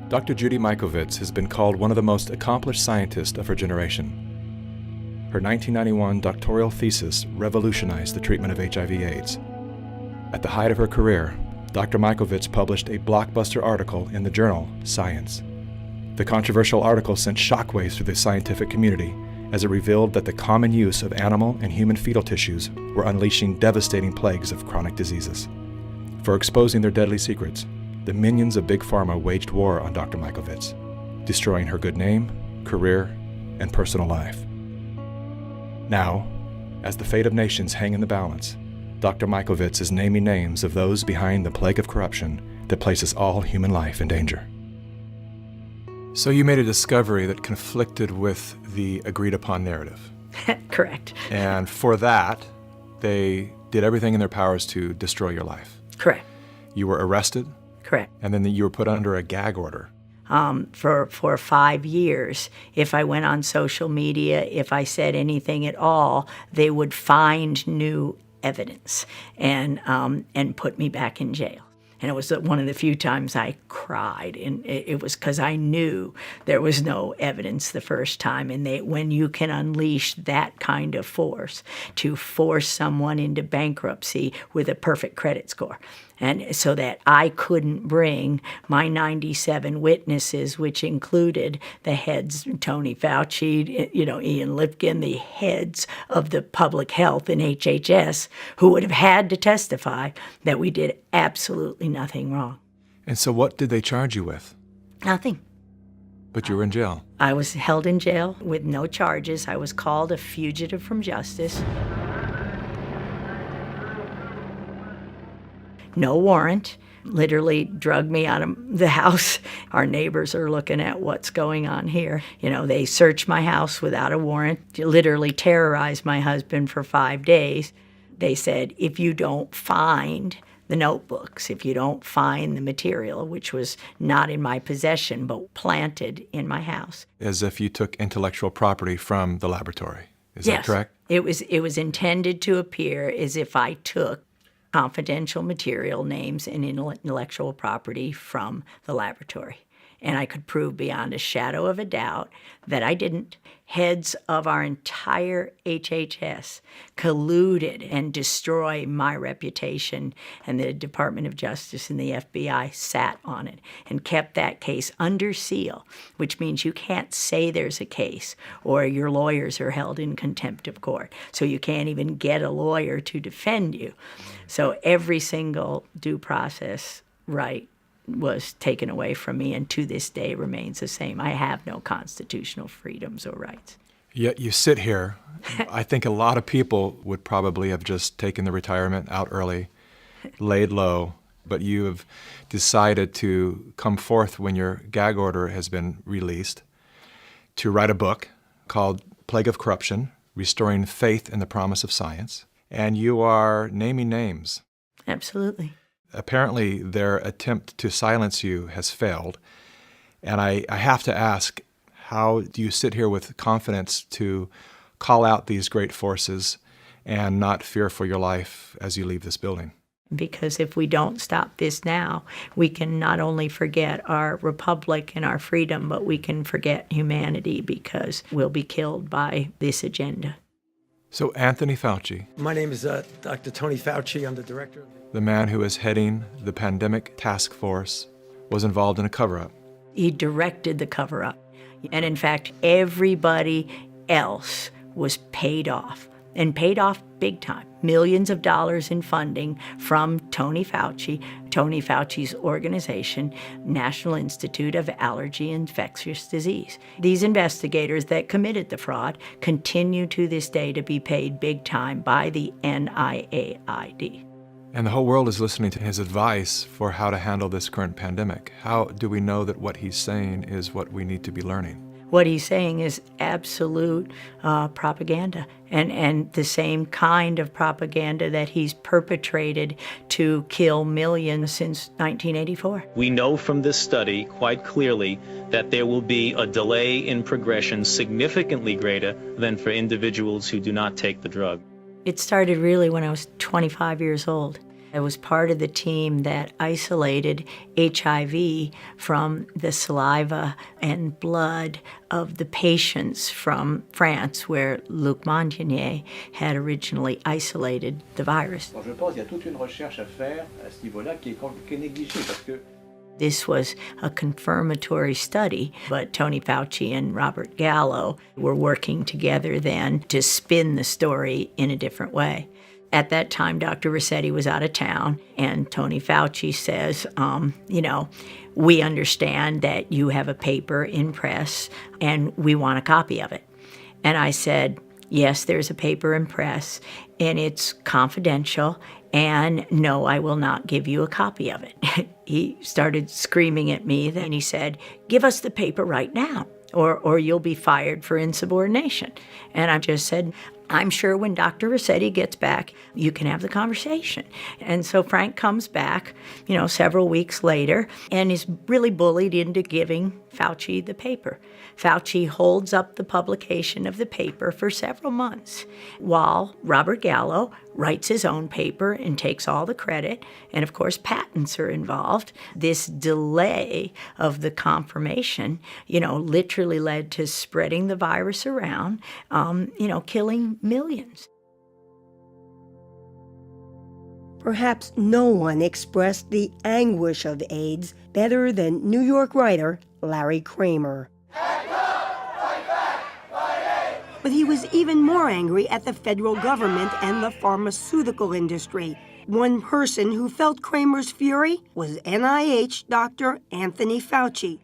Dr. Judy Mikovits has been called one of the most accomplished scientists of her generation. Her 1991 doctoral thesis revolutionized the treatment of HIV/AIDS. At the height of her career, Dr. Mikovits published a blockbuster article in the journal Science. The controversial article sent shockwaves through the scientific community as it revealed that the common use of animal and human fetal tissues were unleashing devastating plagues of chronic diseases. For exposing their deadly secrets, the minions of Big Pharma waged war on Dr. Mikovits, destroying her good name, career, and personal life. Now, as the fate of nations hang in the balance, Dr. Mikovits is naming names of those behind the plague of corruption that places all human life in danger. So you made a discovery that conflicted with the agreed-upon narrative. Correct. And for that, they did everything in their powers to destroy your life. Correct. You were arrested. Correct. And then you were put under a gag order. For 5 years, if I went on social media, if I said anything at all, they would find new evidence and put me back in jail. And it was one of the few times I cried, and it was because I knew there was no evidence the first time. And when you can unleash that kind of force to force someone into bankruptcy with a perfect credit score, and so that I couldn't bring my 97 witnesses, which included the heads, Tony Fauci, Ian Lipkin, the heads of the public health in HHS, who would have had to testify that we did absolutely nothing wrong. And so what did they charge you with? Nothing. But you were in jail. I was held in jail with no charges. I was called a fugitive from justice. No warrant, literally drugged me out of the house. Our neighbors are looking at what's going on here. They searched my house without a warrant, literally terrorized my husband for 5 days. They said, if you don't find the notebooks, if you don't find the material, which was not in my possession but planted in my house. As if you took intellectual property from the laboratory. Is that correct? It was intended to appear as if I took confidential material, names, and intellectual property from the laboratory. And I could prove beyond a shadow of a doubt that I didn't. Heads of our entire HHS colluded and destroyed my reputation, and the Department of Justice and the FBI sat on it and kept that case under seal, which means you can't say there's a case or your lawyers are held in contempt of court. So you can't even get a lawyer to defend you. So every single due process right was taken away from me, and to this day remains the same. I have no constitutional freedoms or rights. Yet you sit here. I think a lot of people would probably have just taken the retirement out early, laid low, but you have decided to come forth when your gag order has been released to write a book called Plague of Corruption, Restoring Faith in the Promise of Science, and you are naming names. Absolutely. Apparently, their attempt to silence you has failed. And I have to ask, how do you sit here with confidence to call out these great forces and not fear for your life as you leave this building? Because if we don't stop this now, we can not only forget our republic and our freedom, but we can forget humanity because we'll be killed by this agenda. So Anthony Fauci. My name is Dr. Tony Fauci. I'm the director. The man who is heading the pandemic task force was involved in a cover-up. He directed the cover-up. And in fact, everybody else was paid off, and paid off big time. Millions of dollars in funding from Tony Fauci's organization, National Institute of Allergy and Infectious Disease. These investigators that committed the fraud continue to this day to be paid big time by the NIAID. And the whole world is listening to his advice for how to handle this current pandemic. How do we know that what he's saying is what we need to be learning? What he's saying is absolute propaganda, and the same kind of propaganda that he's perpetrated to kill millions since 1984. We know from this study quite clearly that there will be a delay in progression significantly greater than for individuals who do not take the drug. It started really when I was 25 years old. I was part of the team that isolated HIV from the saliva and blood of the patients from France, where Luc Montagnier had originally isolated the virus. Je pense qu'il y a toute une recherche à faire à ce niveau-là qui est négligée parce que This was a confirmatory study, but Tony Fauci and Robert Gallo were working together then to spin the story in a different way. At that time, Dr. Rossetti was out of town, and Tony Fauci says, we understand that you have a paper in press, and we want a copy of it. And I said, yes, there's a paper in press, and it's confidential, and no, I will not give you a copy of it. He started screaming at me, then he said, give us the paper right now, or you'll be fired for insubordination. And I just said, I'm sure when Dr. Rossetti gets back, you can have the conversation. And so Frank comes back, several weeks later, and is really bullied into giving Fauci the paper. Fauci holds up the publication of the paper for several months, while Robert Gallo writes his own paper and takes all the credit. And of course, patents are involved. This delay of the confirmation, literally led to spreading the virus around, killing millions. Perhaps no one expressed the anguish of AIDS better than New York writer Larry Kramer. But he was even more angry at the federal government and the pharmaceutical industry. One person who felt Kramer's fury was NIH Dr. Anthony Fauci.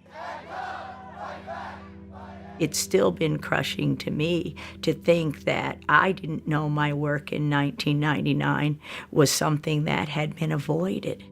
It's still been crushing to me to think that I didn't know my work in 1999 was something that had been avoided.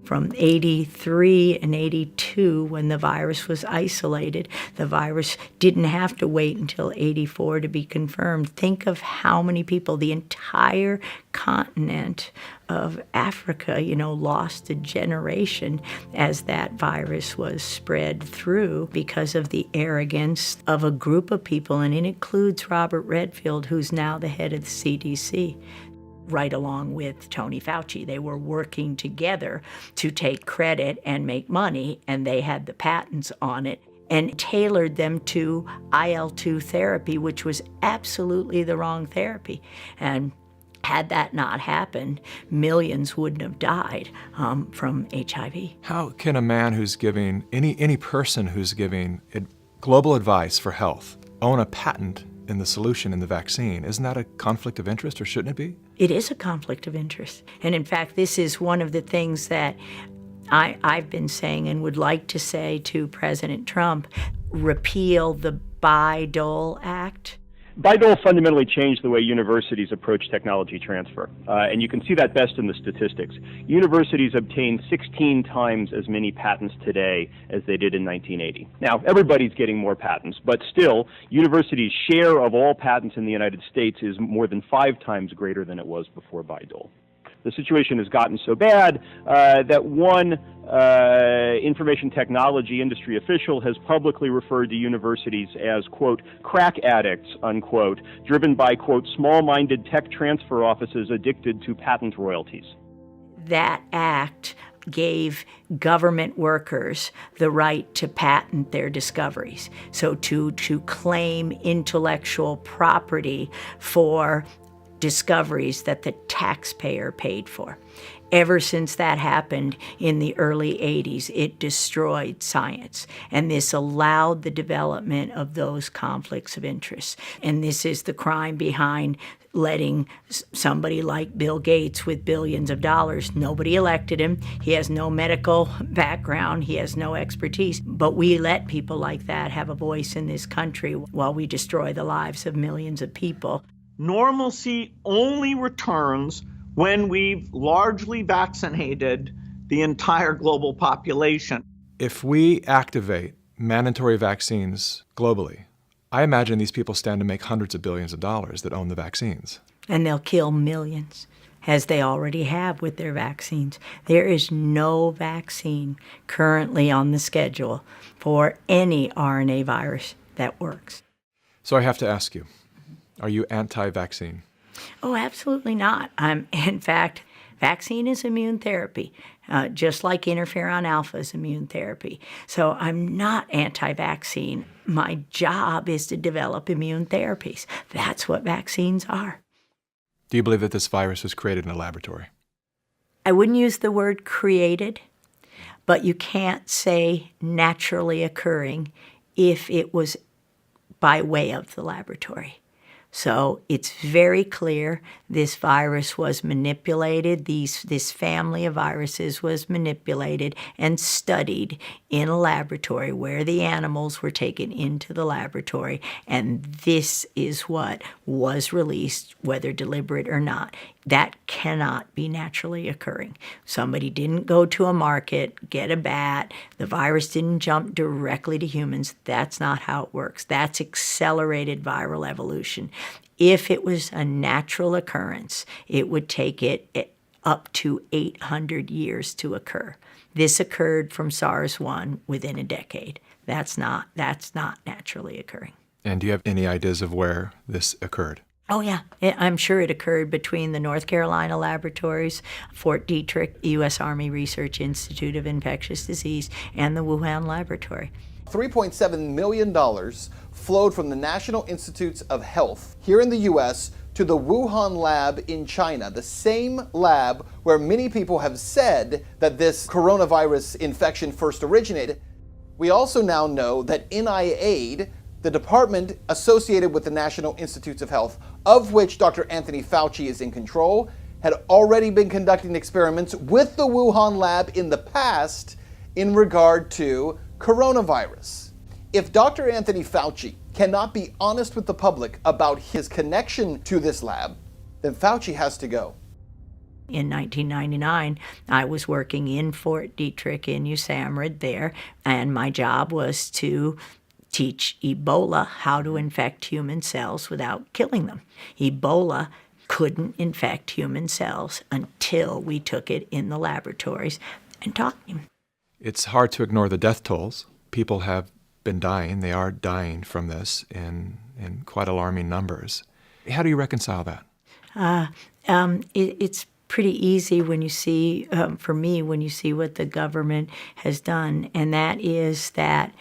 From 83 and 82, when the virus was isolated, the virus didn't have to wait until 84 to be confirmed. Think of how many people, the entire continent of Africa, lost a generation as that virus was spread through because of the arrogance of a group of people, and it includes Robert Redfield, who's now the head of the CDC. Right along with Tony Fauci. They were working together to take credit and make money, and they had the patents on it and tailored them to IL-2 therapy, which was absolutely the wrong therapy. And had that not happened, millions wouldn't have died from HIV. How can a man who's giving, any person who's giving global advice for health, own a patent in the solution in the vaccine? Isn't that a conflict of interest, or shouldn't it be? It is a conflict of interest. And in fact, this is one of the things that I've been saying and would like to say to President Trump: repeal the Bayh-Dole Act. Bayh-Dole fundamentally changed the way universities approach technology transfer, and you can see that best in the statistics. Universities obtain 16 times as many patents today as they did in 1980. Now, everybody's getting more patents, but still, universities' share of all patents in the United States is more than 5 times greater than it was before Bayh-Dole. The situation has gotten so bad that one information technology industry official has publicly referred to universities as, quote, crack addicts, unquote, driven by, quote, small-minded tech transfer offices addicted to patent royalties. That act gave government workers the right to patent their discoveries, so to claim intellectual property for discoveries that the taxpayer paid for. Ever since that happened in the early 80s, it destroyed science. And this allowed the development of those conflicts of interest. And this is the crime behind letting somebody like Bill Gates with billions of dollars, nobody elected him, he has no medical background, he has no expertise, but we let people like that have a voice in this country while we destroy the lives of millions of people. Normalcy only returns when we've largely vaccinated the entire global population. If we activate mandatory vaccines globally, I imagine these people stand to make hundreds of billions of dollars that own the vaccines. And they'll kill millions, as they already have with their vaccines. There is no vaccine currently on the schedule for any RNA virus that works. So I have to ask you, are you anti-vaccine? Oh, absolutely not. In fact, Vaccine is immune therapy, just like interferon alpha is immune therapy. So I'm not anti-vaccine. My job is to develop immune therapies. That's what vaccines are. Do you believe that this virus was created in a laboratory? I wouldn't use the word created, but you can't say naturally occurring if it was by way of the laboratory. So it's very clear this virus was manipulated, this family of viruses was manipulated and studied in a laboratory where the animals were taken into the laboratory, and this is what was released, whether deliberate or not. That cannot be naturally occurring. Somebody didn't go to a market, get a bat, the virus didn't jump directly to humans. That's not how it works. That's accelerated viral evolution. If it was a natural occurrence, it would take it up to 800 years to occur. This occurred from SARS-1 within a decade. That's not naturally occurring. And do you have any ideas of where this occurred? Oh, yeah. I'm sure it occurred between the North Carolina laboratories, Fort Detrick, U.S. Army Research Institute of Infectious Disease, and the Wuhan laboratory. $3.7 million flowed from the National Institutes of Health here in the U.S. to the Wuhan lab in China, the same lab where many people have said that this coronavirus infection first originated. We also now know that NIAID, the department associated with the National Institutes of Health, of which Dr. Anthony Fauci is in control, had already been conducting experiments with the Wuhan lab in the past in regard to coronavirus. If Dr. Anthony Fauci cannot be honest with the public about his connection to this lab, then Fauci has to go. In 1999, I was working in Fort Detrick in USAMRIID there, and my job was to teach Ebola how to infect human cells without killing them. Ebola couldn't infect human cells until we took it in the laboratories and taught him. It's hard to ignore the death tolls. People have been dying. They are dying from this in quite alarming numbers. How do you reconcile that? It's pretty easy when you see, for me, when you see what the government has done, and that is that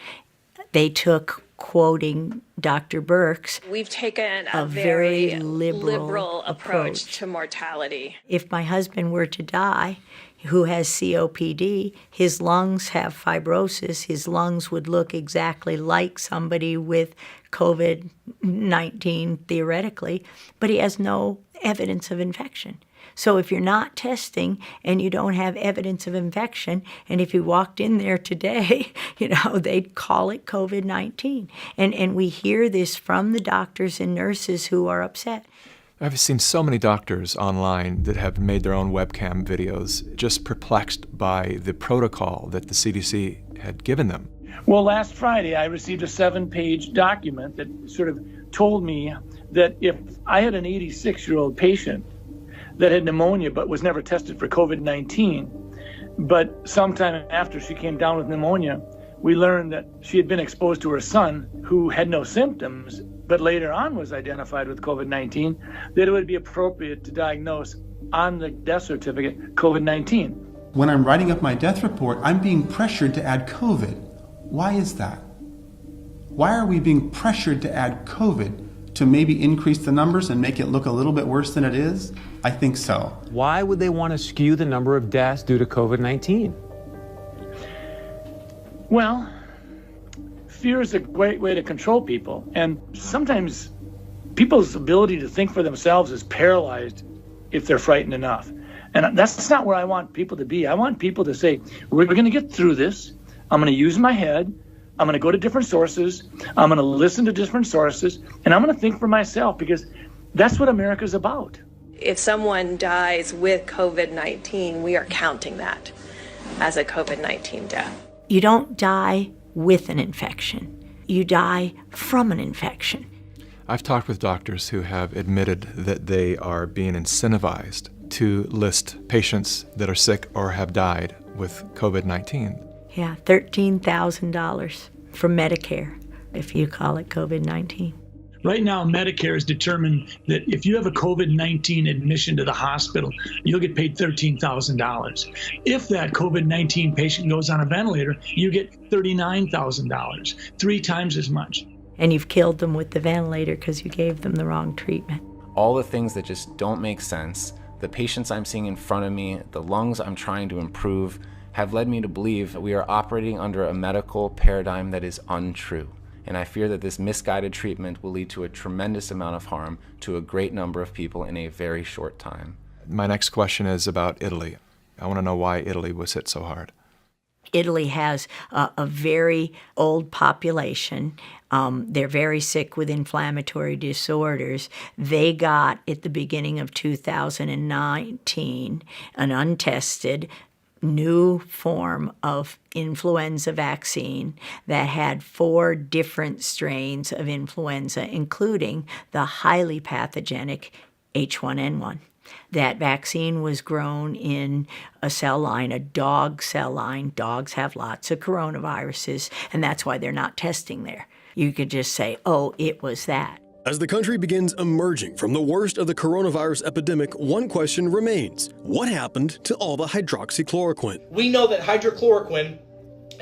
they took, quoting Dr. Birx, we've taken a very liberal approach to mortality. If my husband were to die, who has COPD, his lungs have fibrosis, his lungs would look exactly like somebody with COVID-19 theoretically, but he has no evidence of infection. So if you're not testing and you don't have evidence of infection, and if you walked in there today, they'd call it COVID-19. And we hear this from the doctors and nurses who are upset. I've seen so many doctors online that have made their own webcam videos, just perplexed by the protocol that the CDC had given them. Well, last Friday, I received a 7-page document that sort of told me that if I had an 86-year-old patient that had pneumonia but was never tested for COVID-19, but sometime after she came down with pneumonia, we learned that she had been exposed to her son who had no symptoms, but later on was identified with COVID-19, that it would be appropriate to diagnose on the death certificate COVID-19. When I'm writing up my death report, I'm being pressured to add COVID. Why is that? Why are we being pressured to add COVID? To maybe increase the numbers and make it look a little bit worse than it is? I think so. Why would they want to skew the number of deaths due to COVID-19? Well, fear is a great way to control people. And sometimes people's ability to think for themselves is paralyzed if they're frightened enough. And that's not where I want people to be. I want people to say, we're going to get through this. I'm going to use my head. I'm going to go to different sources. I'm going to listen to different sources. And I'm going to think for myself, because that's what America's about. If someone dies with COVID-19, we are counting that as a COVID-19 death. You don't die with an infection. You die from an infection. I've talked with doctors who have admitted that they are being incentivized to list patients that are sick or have died with COVID-19. Yeah, $13,000 from Medicare, if you call it COVID-19. Right now, Medicare has determined that if you have a COVID-19 admission to the hospital, you'll get paid $13,000. If that COVID-19 patient goes on a ventilator, you get $39,000, 3 times as much. And you've killed them with the ventilator because you gave them the wrong treatment. All the things that just don't make sense, the patients I'm seeing in front of me, the lungs I'm trying to improve, have led me to believe that we are operating under a medical paradigm that is untrue. And I fear that this misguided treatment will lead to a tremendous amount of harm to a great number of people in a very short time. My next question is about Italy. I want to know why Italy was hit so hard. Italy has a very old population. They're very sick with inflammatory disorders. They got, at the beginning of 2019, an untested new form of influenza vaccine that had 4 different strains of influenza, including the highly pathogenic H1N1. That vaccine was grown in a cell line, a dog cell line. Dogs have lots of coronaviruses, and that's why they're not testing there. You could just say, oh, it was that. As the country begins emerging from the worst of the coronavirus epidemic, one question remains. What happened to all the hydroxychloroquine? We know that hydrochloroquine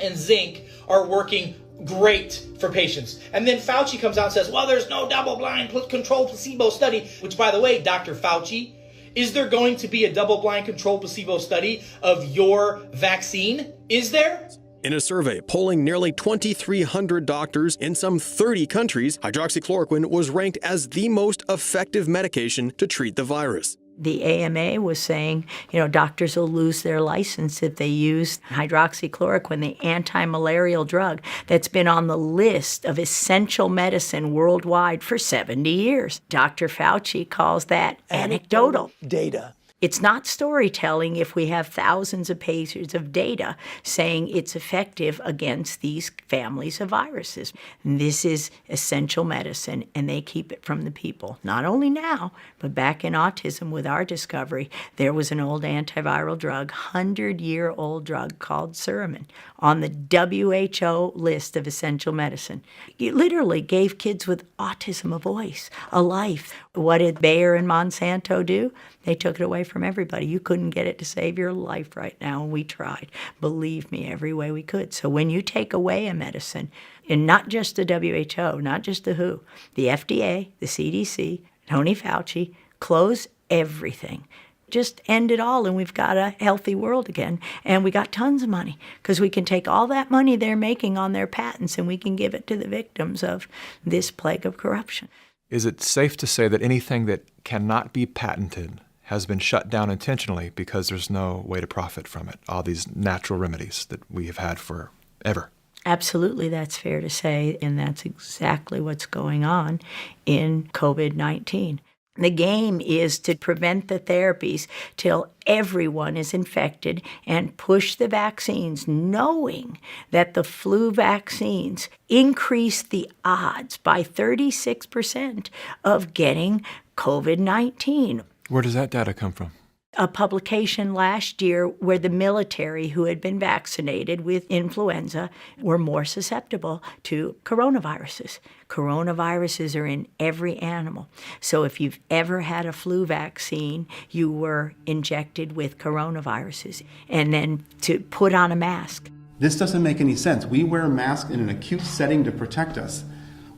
and zinc are working great for patients. And then Fauci comes out and says, well, there's no double-blind controlled placebo study, which, by the way, Dr. Fauci, is there going to be a double-blind controlled placebo study of your vaccine? Is there? In a survey polling nearly 2,300 doctors in some 30 countries, hydroxychloroquine was ranked as the most effective medication to treat the virus. The AMA was saying, doctors will lose their license if they use hydroxychloroquine, the anti-malarial drug that's been on the list of essential medicine worldwide for 70 years. Dr. Fauci calls that anecdotal data. It's not storytelling if we have thousands of pages of data saying it's effective against these families of viruses. And this is essential medicine, and they keep it from the people. Not only now, but back in autism with our discovery, there was an old antiviral drug, 100-year-old drug called Suramin, on the WHO list of essential medicine. It literally gave kids with autism a voice, a life. What did Bayer and Monsanto do? They took it away from everybody. You couldn't get it to save your life right now, and we tried. Believe me, every way we could. So when you take away a medicine, and not just the WHO, not just the WHO, the FDA, the CDC, Tony Fauci, close everything. Just end it all, and we've got a healthy world again, and we got tons of money, because we can take all that money they're making on their patents, and we can give it to the victims of this plague of corruption. Is it safe to say that anything that cannot be patented has been shut down intentionally because there's no way to profit from it, all these natural remedies that we have had forever? Absolutely, that's fair to say, and that's exactly what's going on in COVID-19. The game is to prevent the therapies till everyone is infected and push the vaccines, knowing that the flu vaccines increase the odds by 36% of getting COVID-19. Where does that data come from? A publication last year where the military who had been vaccinated with influenza were more susceptible to coronaviruses. Coronaviruses are in every animal. So if you've ever had a flu vaccine, you were injected with coronaviruses. And then to put on a mask. This doesn't make any sense. We wear masks in an acute setting to protect us.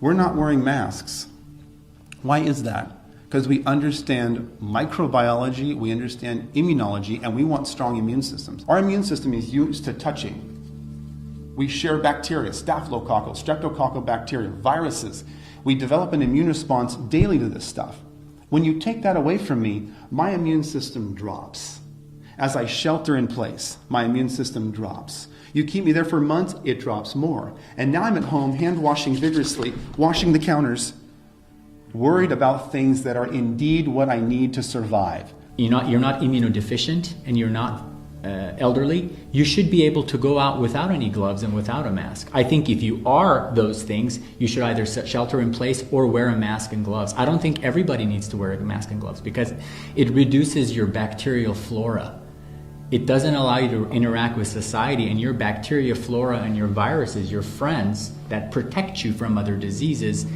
We're not wearing masks. Why is that? Because we understand microbiology, we understand immunology, and we want strong immune systems. Our immune system is used to touching. We share bacteria, staphylococcal, streptococcal bacteria, viruses. We develop an immune response daily to this stuff. When you take that away from me, my immune system drops. As I shelter in place, my immune system drops. You keep me there for months, it drops more. And now I'm at home, hand washing vigorously, washing the counters, worried about things that are indeed what I need to survive. You're not immunodeficient and you're not elderly. You should be able to go out without any gloves and without a mask. I think if you are those things, you should either shelter in place or wear a mask and gloves. I don't think everybody needs to wear a mask and gloves because it reduces your bacterial flora. It doesn't allow you to interact with society, and your bacteria flora and your viruses, your friends that protect you from other diseases,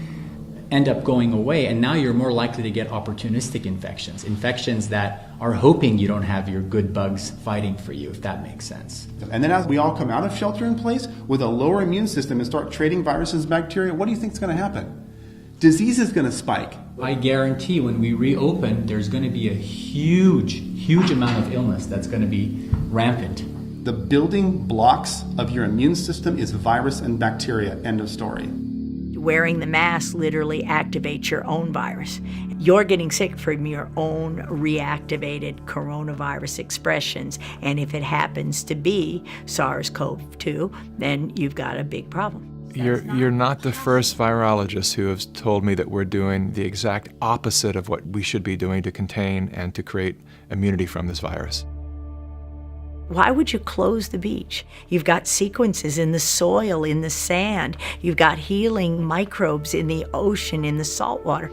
end up going away, and now you're more likely to get opportunistic infections that are hoping you don't have your good bugs fighting for you, if that makes sense. And then as we all come out of shelter in place with a lower immune system and start trading viruses and bacteria, what do you think is going to happen? Disease is going to spike. I guarantee when we reopen, there's going to be a huge amount of illness that's going to be rampant. The building blocks of your immune system is virus and bacteria, end of story. Wearing the mask literally activates your own virus. You're getting sick from your own reactivated coronavirus expressions, and if it happens to be SARS-CoV-2, then you've got a big problem. You're not the first virologist who has told me that we're doing the exact opposite of what we should be doing to contain and to create immunity from this virus. Why would you close the beach? You've got sequences in the soil, in the sand. You've got healing microbes in the ocean, in the salt water.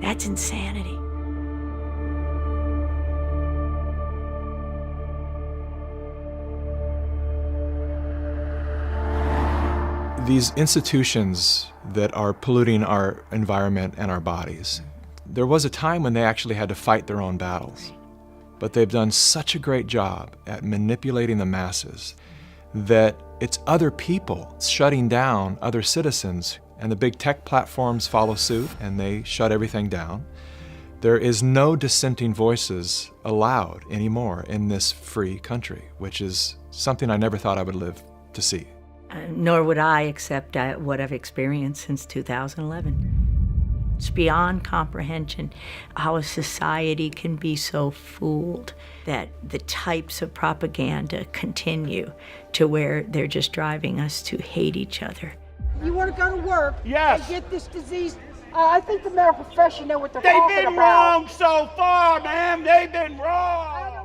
That's insanity. These institutions that are polluting our environment and our bodies, there was a time when they actually had to fight their own battles. But they've done such a great job at manipulating the masses that it's other people shutting down other citizens, and the big tech platforms follow suit and they shut everything down. There is no dissenting voices allowed anymore in this free country, which is something I never thought I would live to see. Nor would I accept what I've experienced since 2011. It's beyond comprehension how a society can be so fooled that the types of propaganda continue to where they're just driving us to hate each other. You want to go to work yes. and get this disease? I think the medical profession know what they're talking about. They've been wrong so far, ma'am. They've been wrong.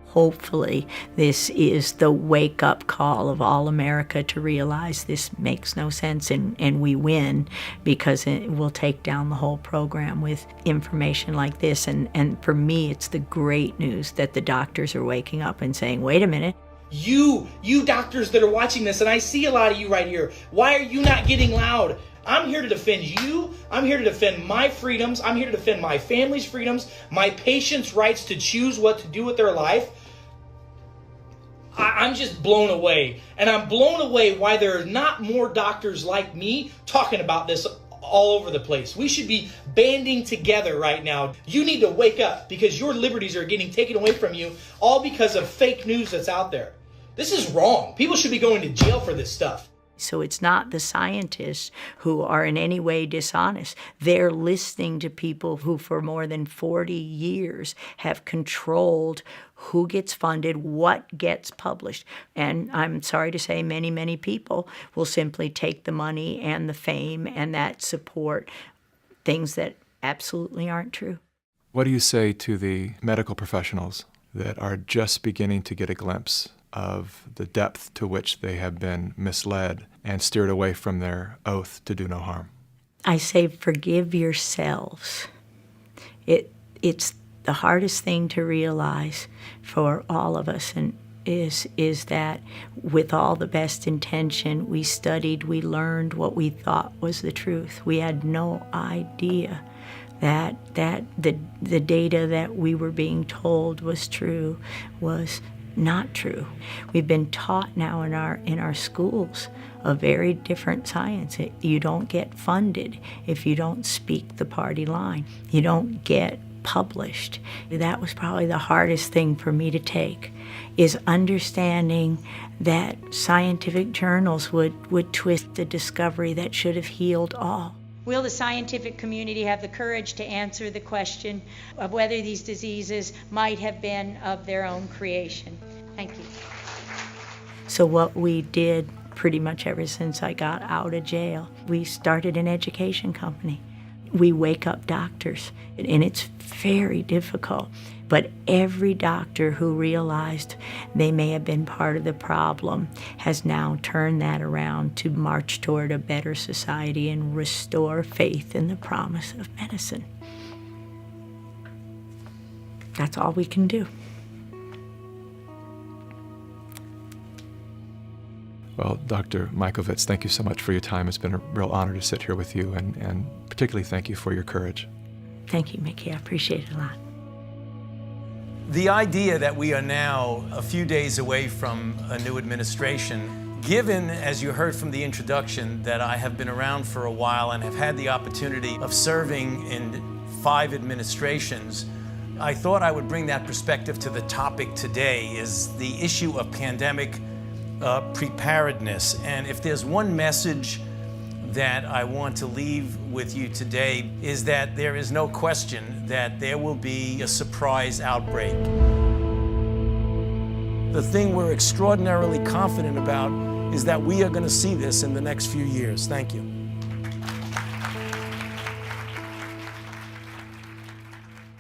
Hopefully, this is the wake-up call of all America to realize this makes no sense, and we win because it will take down the whole program with information like this. And for me, it's the great news that the doctors are waking up and saying, wait a minute. You doctors that are watching this, and I see a lot of you right here, why are you not getting loud? I'm here to defend you. I'm here to defend my freedoms. I'm here to defend my family's freedoms, my patients' rights to choose what to do with their life. I'm just blown away. And I'm blown away why there are not more doctors like me talking about this all over the place. We should be banding together right now. You need to wake up because your liberties are getting taken away from you all because of fake news that's out there. This is wrong. People should be going to jail for this stuff. So it's not the scientists who are in any way dishonest. They're listening to people who for more than 40 years have controlled who gets funded, what gets published. And I'm sorry to say many, many people will simply take the money and the fame and that support things that absolutely aren't true. What do you say to the medical professionals that are just beginning to get a glimpse of the depth to which they have been misled and steered away from their oath to do no harm? I say forgive yourselves. It's the hardest thing to realize for all of us, and is that with all the best intention, we studied, we learned what we thought was the truth. We had no idea that the data that we were being told was true was not true. We've been taught now in our schools a very different science. You don't get funded if you don't speak the party line. You don't get published. That was probably the hardest thing for me to take, is understanding that scientific journals would twist the discovery that should have healed all. Will the scientific community have the courage to answer the question of whether these diseases might have been of their own creation? Thank you. So what we did pretty much ever since I got out of jail, we started an education company. We wake up doctors, and it's very difficult. But every doctor who realized they may have been part of the problem has now turned that around to march toward a better society and restore faith in the promise of medicine. That's all we can do. Well, Dr. Mikovits, thank you so much for your time. It's been a real honor to sit here with you, and particularly thank you for your courage. Thank you, Mickey. I appreciate it a lot. The idea that we are now a few days away from a new administration, given, as you heard from the introduction, that I have been around for a while and have had the opportunity of serving in 5 administrations, I thought I would bring that perspective to the topic today, is the issue of pandemic preparedness. And if there's one message that I want to leave with you today, is that there is no question that there will be a surprise outbreak. The thing we're extraordinarily confident about is that we are going to see this in the next few years. Thank you.